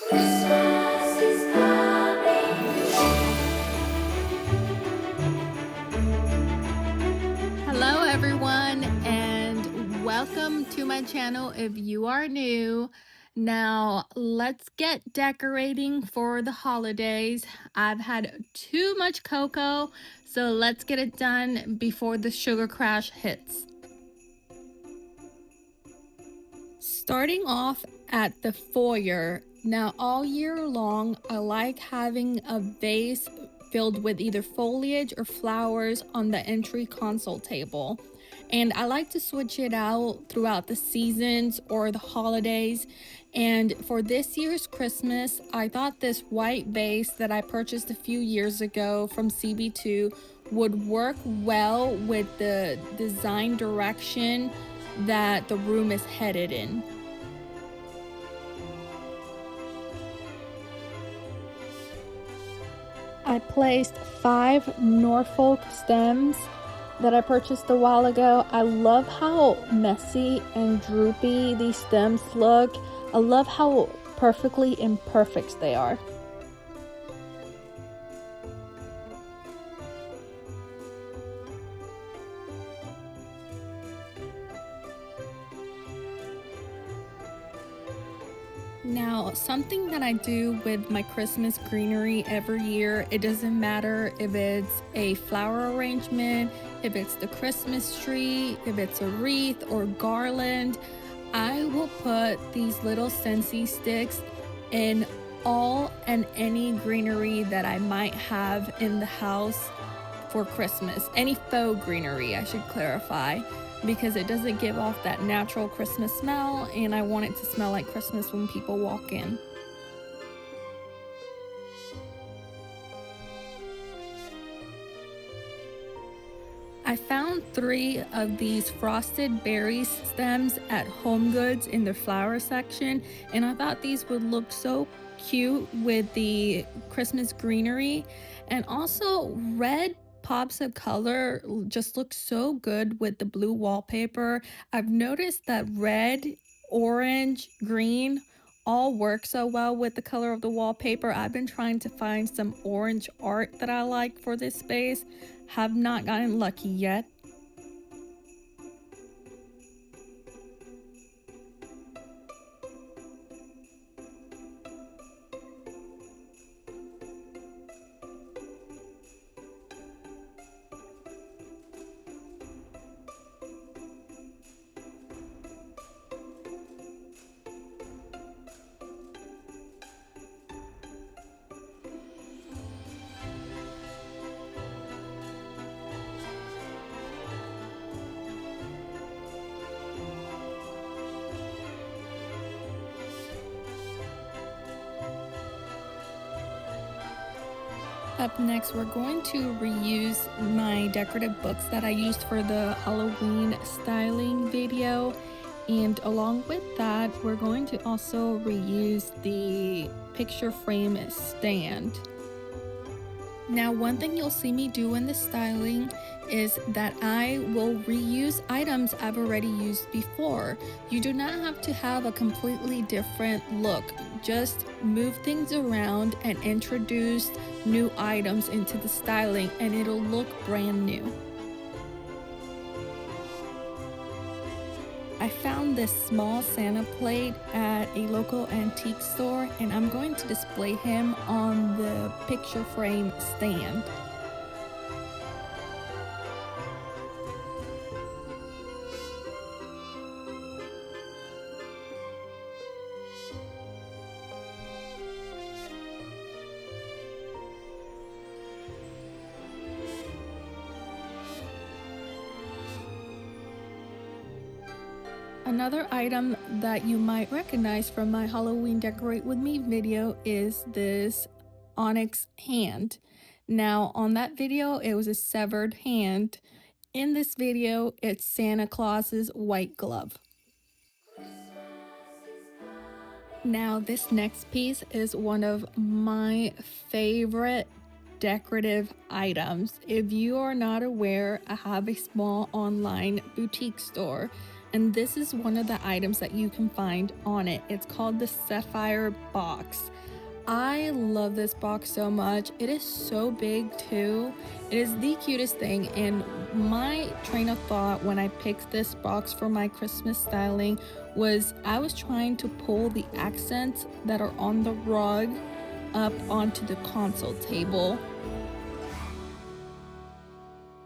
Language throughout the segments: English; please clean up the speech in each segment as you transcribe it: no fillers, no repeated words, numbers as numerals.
Christmas is coming. Hello everyone and welcome to my channel if you are new. Now let's get decorating for the holidays. I've had too much cocoa, so let's get it done before the sugar crash hits. Starting off at the foyer. Now all year long I like having a vase filled with either foliage or flowers on the entry console table. And I like to switch it out throughout the seasons or the holidays. And for this year's Christmas, I thought this white vase that I purchased a few years ago from CB2 would work well with the design direction that the room is headed in. I placed 5 Norfolk stems that I purchased a while ago. I love how messy and droopy these stems look. I love how perfectly imperfect they are. Now, something that I do with my Christmas greenery every year, it doesn't matter if it's a flower arrangement, if it's the Christmas tree, if it's a wreath or garland, I will put these little Scentsy sticks in all and any greenery that I might have in the house for Christmas. Any faux greenery, I should clarify, because it doesn't give off that natural Christmas smell, and I want it to smell like Christmas when people walk in. I found 3 of these frosted berries stems at Home Goods in the flower section, and I thought these would look so cute with the Christmas greenery. And also red pops of color just look so good with the blue wallpaper. I've noticed that red, orange, green all work so well with the color of the wallpaper. I've been trying to find some orange art that I like for this space. Have not gotten lucky yet. Up next, we're going to reuse my decorative books that I used for the Halloween styling video. And along with that, we're going to also reuse the picture frame stand. Now, one thing you'll see me do in the styling is that I will reuse items I've already used before. You do not have to have a completely different look. Just move things around and introduce new items into the styling and it'll look brand new. I found this small Santa plate at a local antique store and I'm going to display him on the picture frame stand. Another item that you might recognize from my Halloween Decorate With Me video is this Onyx hand. Now on that video it was a severed hand. In this video it's Santa Claus's white glove. Now this next piece is one of my favorite decorative items. If you are not aware, I have a small online boutique store. and this is one of the items that you can find on it. It's called the Zephyr Box. I love this box so much. It is so big too. It is the cutest thing, and my train of thought when I picked this box for my Christmas styling was I was trying to pull the accents that are on the rug up onto the console table.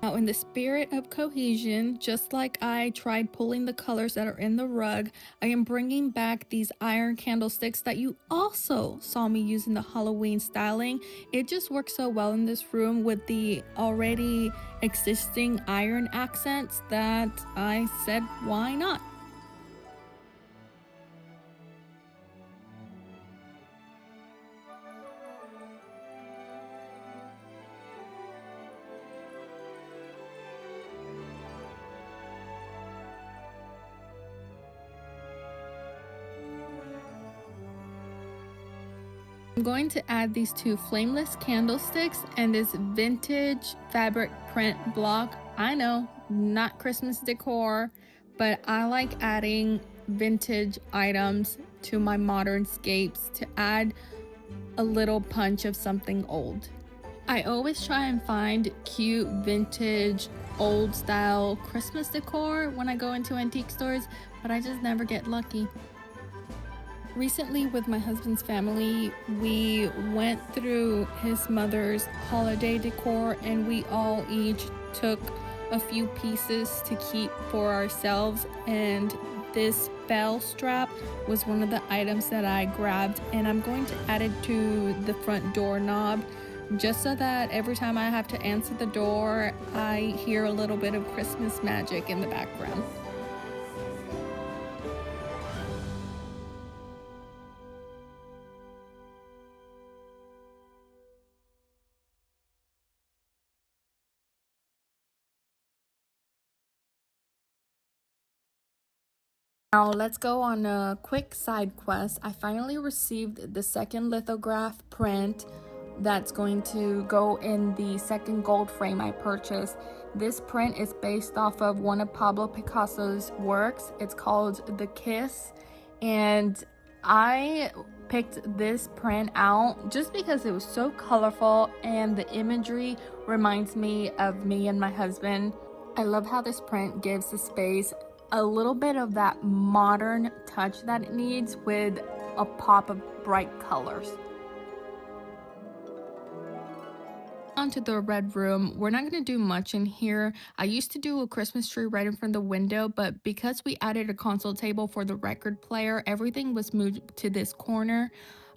Now, in the spirit of cohesion, just like I tried pulling the colors that are in the rug, I am bringing back these iron candlesticks that you also saw me use in the Halloween styling. It just works so well in this room with the already existing iron accents that I said, why not? I'm going to add these two flameless candlesticks and this vintage fabric print block. I know, not Christmas decor, but I like adding vintage items to my modern scapes to add a little punch of something old. I always try and find cute vintage old style Christmas decor when I go into antique stores, but I just never get lucky. Recently, with my husband's family, we went through his mother's holiday decor and we all each took a few pieces to keep for ourselves, and this bell strap was one of the items that I grabbed, and I'm going to add it to the front doorknob just so that every time I have to answer the door, I hear a little bit of Christmas magic in the background. Now let's go on a quick side quest. I finally received the second lithograph print that's going to go in the second gold frame I purchased. This print is based off of one of Pablo Picasso's works. It's called The Kiss, and I picked this print out just because it was so colorful and the imagery reminds me of me and my husband. I love how this print gives the space a little bit of that modern touch that it needs with a pop of bright colors. Onto the red room. We're not going to do much in here. I used to do a Christmas tree right in front of the window, but because we added a console table for the record player, everything was moved to this corner.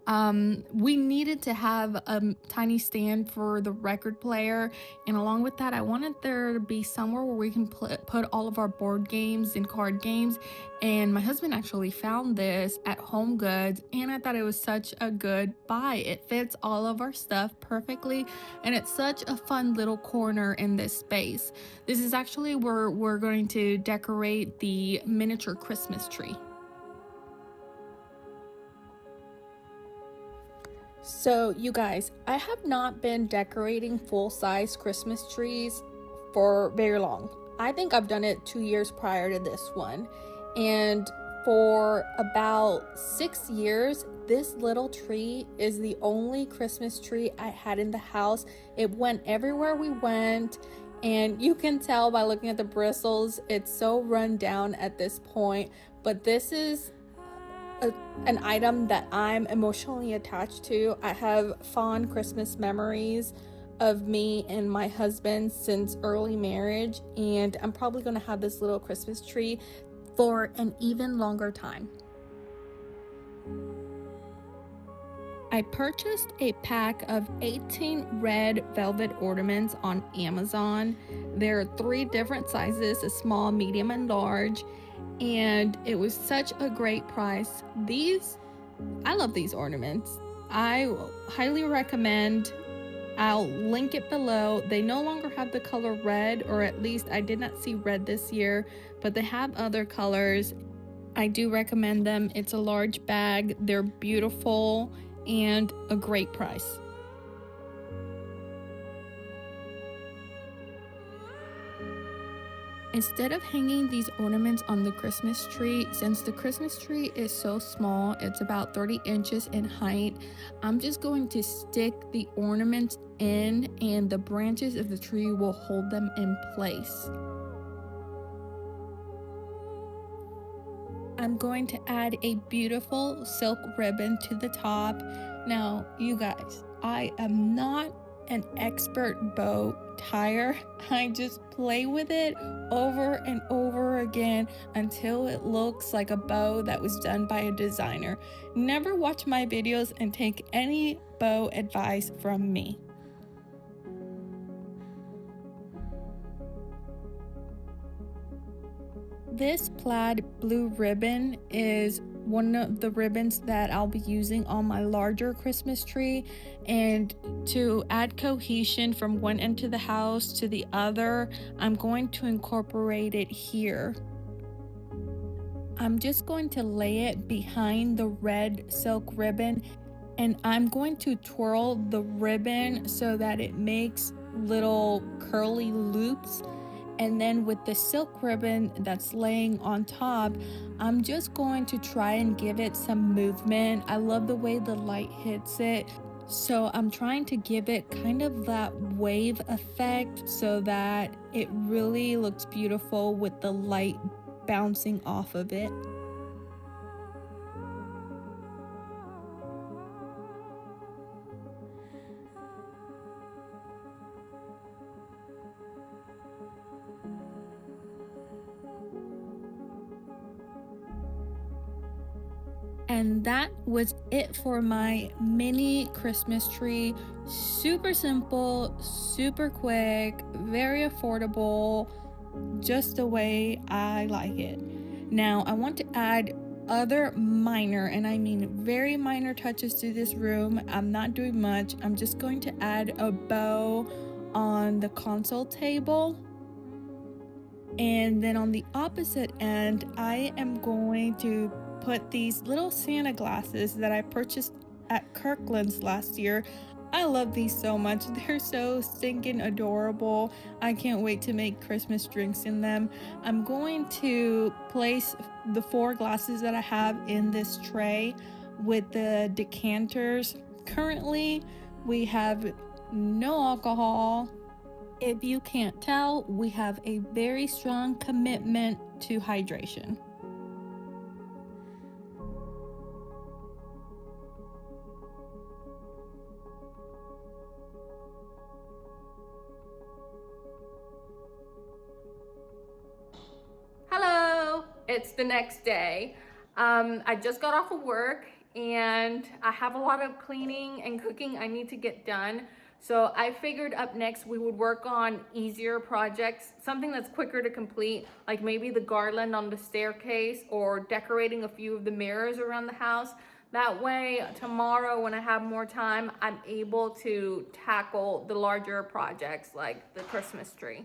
We needed to have a tiny stand for the record player, and along with that I wanted there to be somewhere where we can put all of our board games and card games, and my husband actually found this at Home Goods, and I thought it was such a good buy. It fits all of our stuff perfectly, and it's such a fun little corner in this space. This is actually where we're going to decorate the miniature Christmas tree. So, you guys, I have not been decorating full-size Christmas trees for very long. I think I've done it 2 years prior to this one. And for about 6 years, this little tree is the only Christmas tree I had in the house. It went everywhere we went, and you can tell by looking at the bristles, it's so run down at this point. But this is an item that I'm emotionally attached to. I have fond Christmas memories of me and my husband since early marriage, and I'm probably going to have this little Christmas tree for an even longer time. I purchased a pack of 18 red velvet ornaments on Amazon. There are 3 different sizes, a small, medium, and large, and it was such a great price. I love these ornaments. I highly recommend. I'll link it below. They no longer have the color red, or at least I did not see red this year, but they have other colors. I do recommend them. It's a large bag, they're beautiful, and a great price. Instead of hanging these ornaments on the Christmas tree, since the Christmas tree is so small, it's about 30 inches in height, I'm just going to stick the ornaments in and the branches of the tree will hold them in place. I'm going to add a beautiful silk ribbon to the top. Now, you guys, I am not an expert bow tire. I just play with it over and over again until it looks like a bow that was done by a designer. Never watch my videos and take any bow advice from me. This plaid blue ribbon is one of the ribbons that I'll be using on my larger Christmas tree, and to add cohesion from one end of the house to the other, I'm going to incorporate it here. I'm just going to lay it behind the red silk ribbon, and I'm going to twirl the ribbon so that it makes little curly loops. And then with the silk ribbon that's laying on top, I'm just going to try and give it some movement. I love the way the light hits it. So I'm trying to give it kind of that wave effect so that it really looks beautiful with the light bouncing off of it. And that was it for my mini Christmas tree. Super simple, super quick, very affordable, just the way I like it. Now I want to add other minor, and I mean very minor touches to this room. I'm not doing much. I'm just going to add a bow on the console table. And then on the opposite end, I am going to put these little Santa glasses that I purchased at Kirkland's last year. I love these so much. They're so stinking adorable. I can't wait to make Christmas drinks in them. I'm going to place the 4 glasses that I have in this tray with the decanters. Currently, we have no alcohol. If you can't tell, we have a very strong commitment to hydration. Hello, it's the next day. I just got off of work and I have a lot of cleaning and cooking I need to get done. So I figured up next we would work on easier projects, something that's quicker to complete, like maybe the garland on the staircase or decorating a few of the mirrors around the house. That way, tomorrow when I have more time, I'm able to tackle the larger projects like the Christmas tree.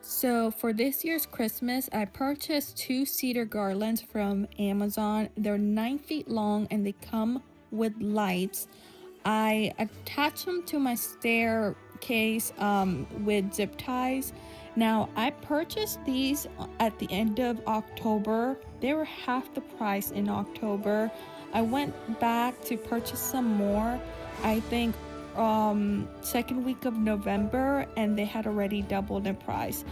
So for this year's Christmas, I purchased 2 cedar garlands from Amazon. They're 9 feet long and they come with lights. I attach them to my staircase with zip ties. Now, I purchased these at the end of October. They were half the price in October. I went back to purchase some more, I think second week of November, and they had already doubled in price.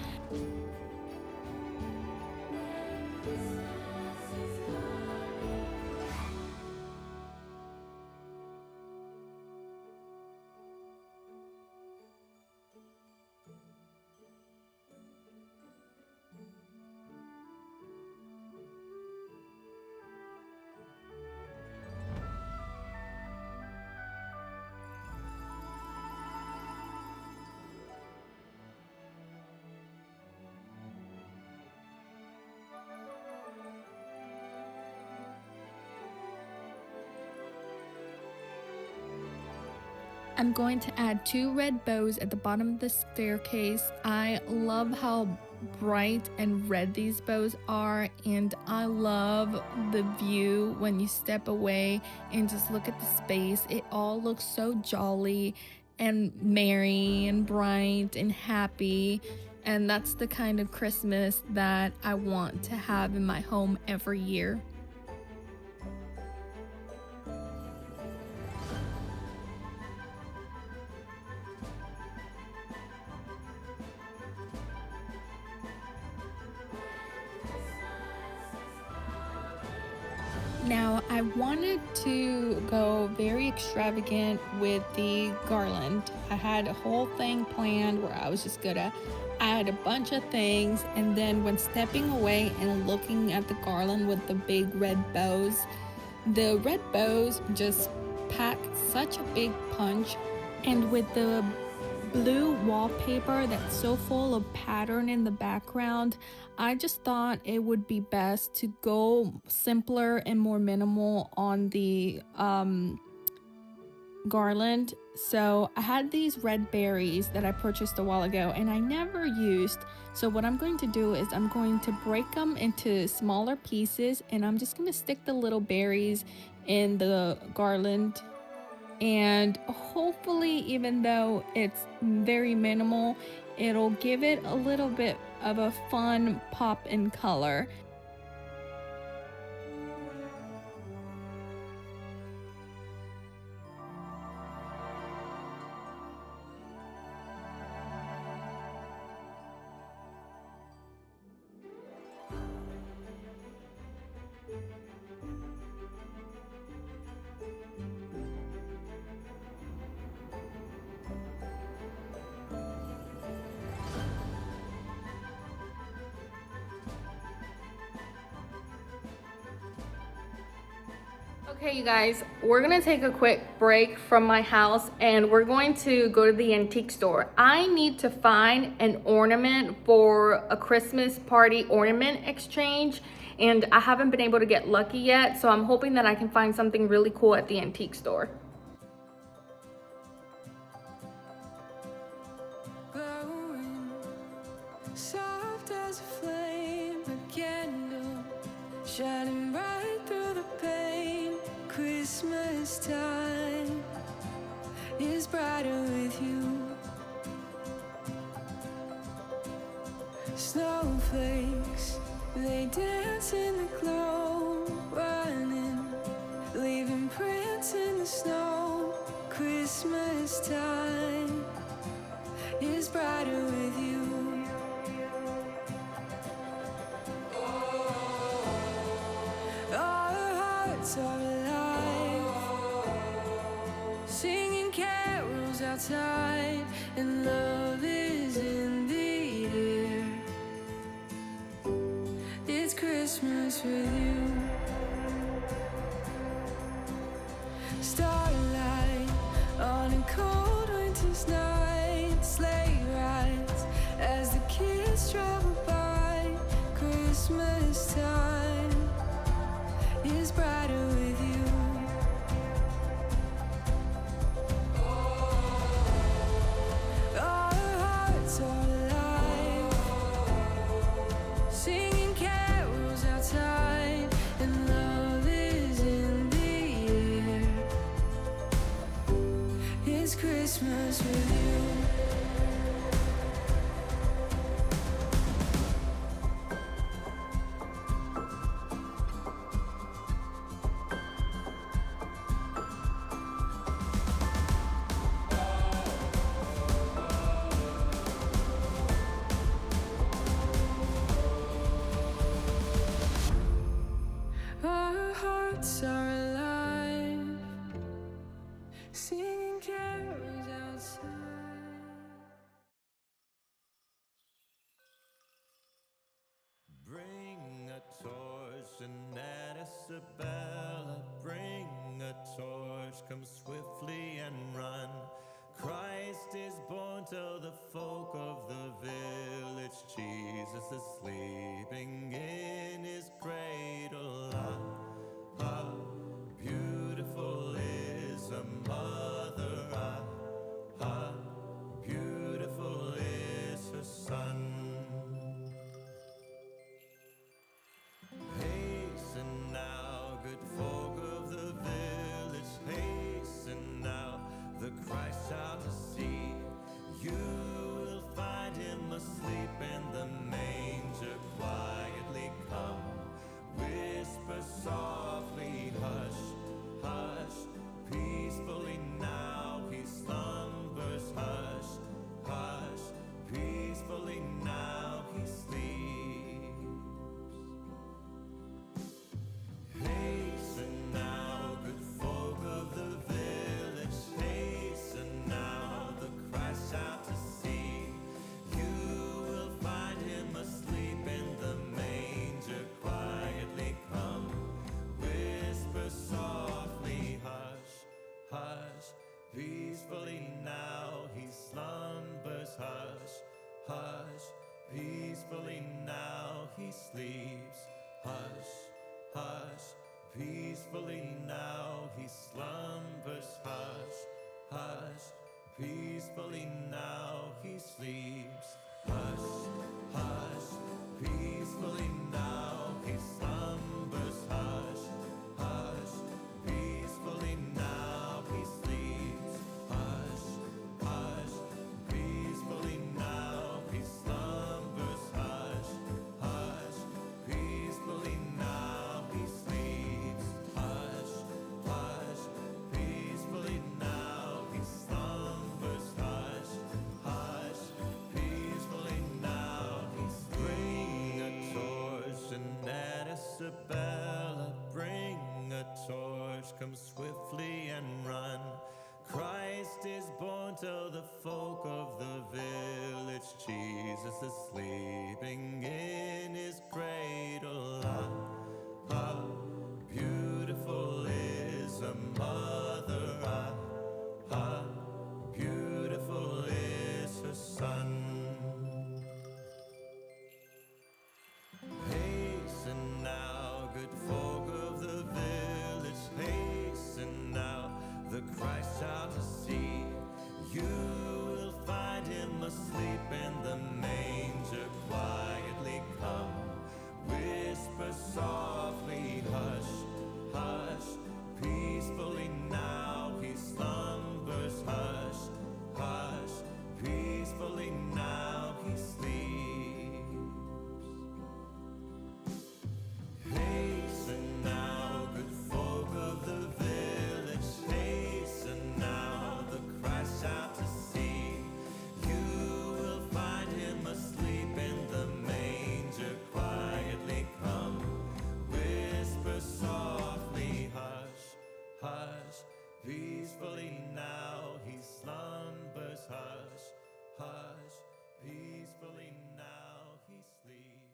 I'm going to add 2 red bows at the bottom of the staircase. I love how bright and red these bows are, and I love the view when you step away and just look at the space. It all looks so jolly, and merry and bright and happy. And that's the kind of Christmas that I want to have in my home every year. Now, I wanted to go very extravagant with the garland. I had a whole thing planned where I was just gonna add a bunch of things, and then when stepping away and looking at the garland with the big red bows, the red bows just pack such a big punch, and with the blue wallpaper that's so full of pattern in the background, I just thought it would be best to go simpler and more minimal on the garland. So I had these red berries that I purchased a while ago and I never used. So what I'm going to do is I'm going to break them into smaller pieces, and I'm just going to stick the little berries in the garland. And hopefully, even though it's very minimal, it'll give it a little bit of a fun pop in color. Okay, you guys, we're gonna take a quick break from my house and we're going to go to the antique store. I need to find an ornament for a Christmas party ornament exchange, and I haven't been able to get lucky yet, so I'm hoping that I can find something really cool at the antique store. Glowing, soft as a flame, a candle shining bright through the pain. Christmas time is brighter with you. Snowflakes, they dance in the glow, running, leaving prints in the snow. Christmas time is brighter with you. Our hearts are alive, singing carols outside, and love is in the air. It's Christmas with you. Starlight on a cold winter's night, sleigh rides as the kids travel by. Christmas time is brighter with you. Our hearts are alive, singing carols outside, and love is in the air. It's Christmas with you. Our hearts are alive, singing carols outside. Bring a torch, and Isabella, bring a torch, come swiftly and run. Christ is born, tell the folk of the village, Jesus is sleeping in his cradle. Ah, ah, beautiful is a mother. Ah, ah, beautiful is her son. Hasten now, good folk of the village, hasten now, the Christ child to see. come swiftly and run. Christ is born, tell the folk of the village. Jesus is sleeping in his cradle. Ah, ah, beautiful is a mother. Ah, ah, beautiful is her son. Hasten now, good folk of the village, hasten now, the Christ child to see. You will find him asleep in the manger. Quietly come, whisper softly, hush, hush, peacefully now he slumbers. Hush, hush, peacefully now he sleeps. Hasten now, good folk of the village, hasten now, the Christ child to see. You will find him asleep in the manger. Quietly come, whisper softly, hush, hush, peacefully now he slumbers. Hush, hush, peacefully now he sleeps.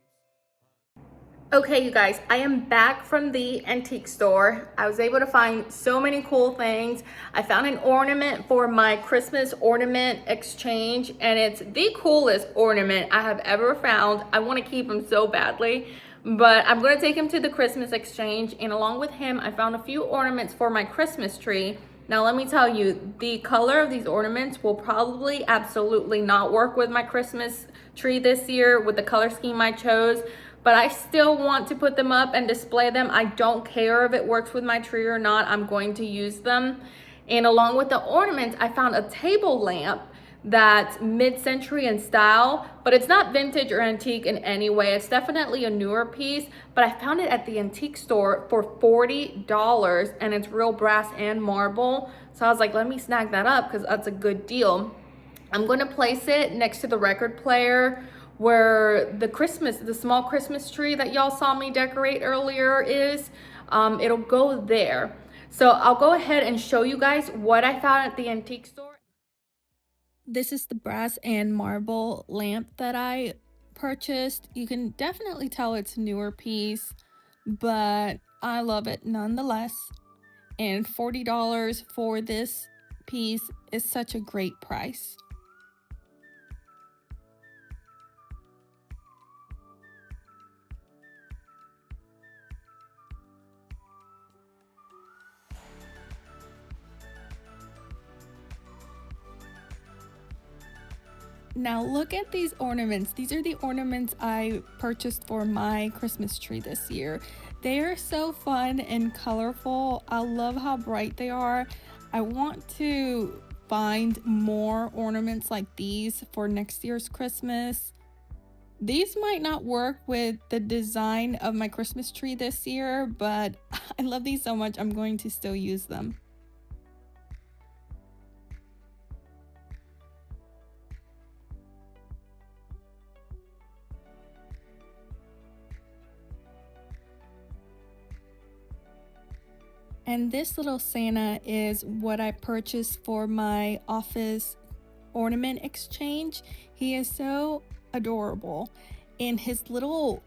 Okay, you guys, I am back from the antique store. I was able to find so many cool things. I found an ornament for my Christmas ornament exchange, and it's the coolest ornament I have ever found. I want to keep him so badly, but I'm going to take him to the Christmas exchange, and along with him, I found a few ornaments for my Christmas tree. Now, let me tell you, the color of these ornaments will probably absolutely not work with my Christmas tree this year with the color scheme I chose, but I still want to put them up and display them. I don't care if it works with my tree or not. I'm going to use them. And along with the ornaments, I found a table lamp that's mid-century in style, but it's not vintage or antique in any way. It's definitely a newer piece, but I found it at the antique store for $40, and it's real brass and marble. So I was like, let me snag that up because that's a good deal. I'm going to place it next to the record player where the small Christmas tree that y'all saw me decorate earlier is. It'll go there. So I'll go ahead and show you guys what I found at the antique store. This is the brass and marble lamp that I purchased. You can definitely tell it's a newer piece, but I love it nonetheless. And $40 for this piece is such a great price. Now look at these ornaments. These are the ornaments I purchased for my Christmas tree this year. They are so fun and colorful. I love how bright they are. I want to find more ornaments like these for next year's Christmas. These might not work with the design of my Christmas tree this year, but I love these so much, I'm going to still use them. And this little Santa is what I purchased for my office ornament exchange. He is so adorable. In his little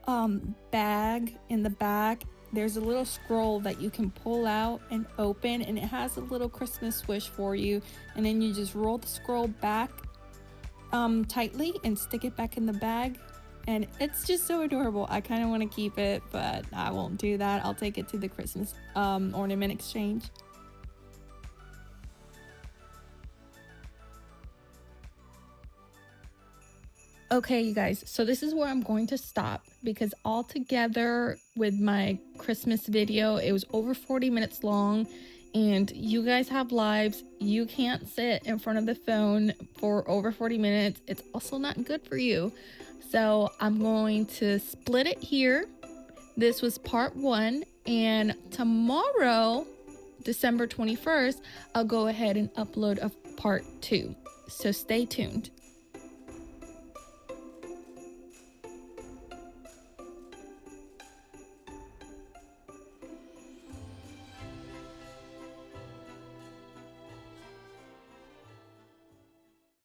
bag in the back, there's a little scroll that you can pull out and open, and it has a little Christmas wish for you. And then you just roll the scroll back tightly and stick it back in the bag. And it's just so adorable. I kind of want to keep it, but I won't do that. I'll take it to the Christmas ornament exchange. Okay, you guys, so this is where I'm going to stop because all together with my Christmas video, it was over 40 minutes long, and you guys have lives. You can't sit in front of the phone for over 40 minutes. It's also not good for you. So I'm going to split it here. This was part 1, and tomorrow, December 21st, I'll go ahead and upload a part 2. So stay tuned.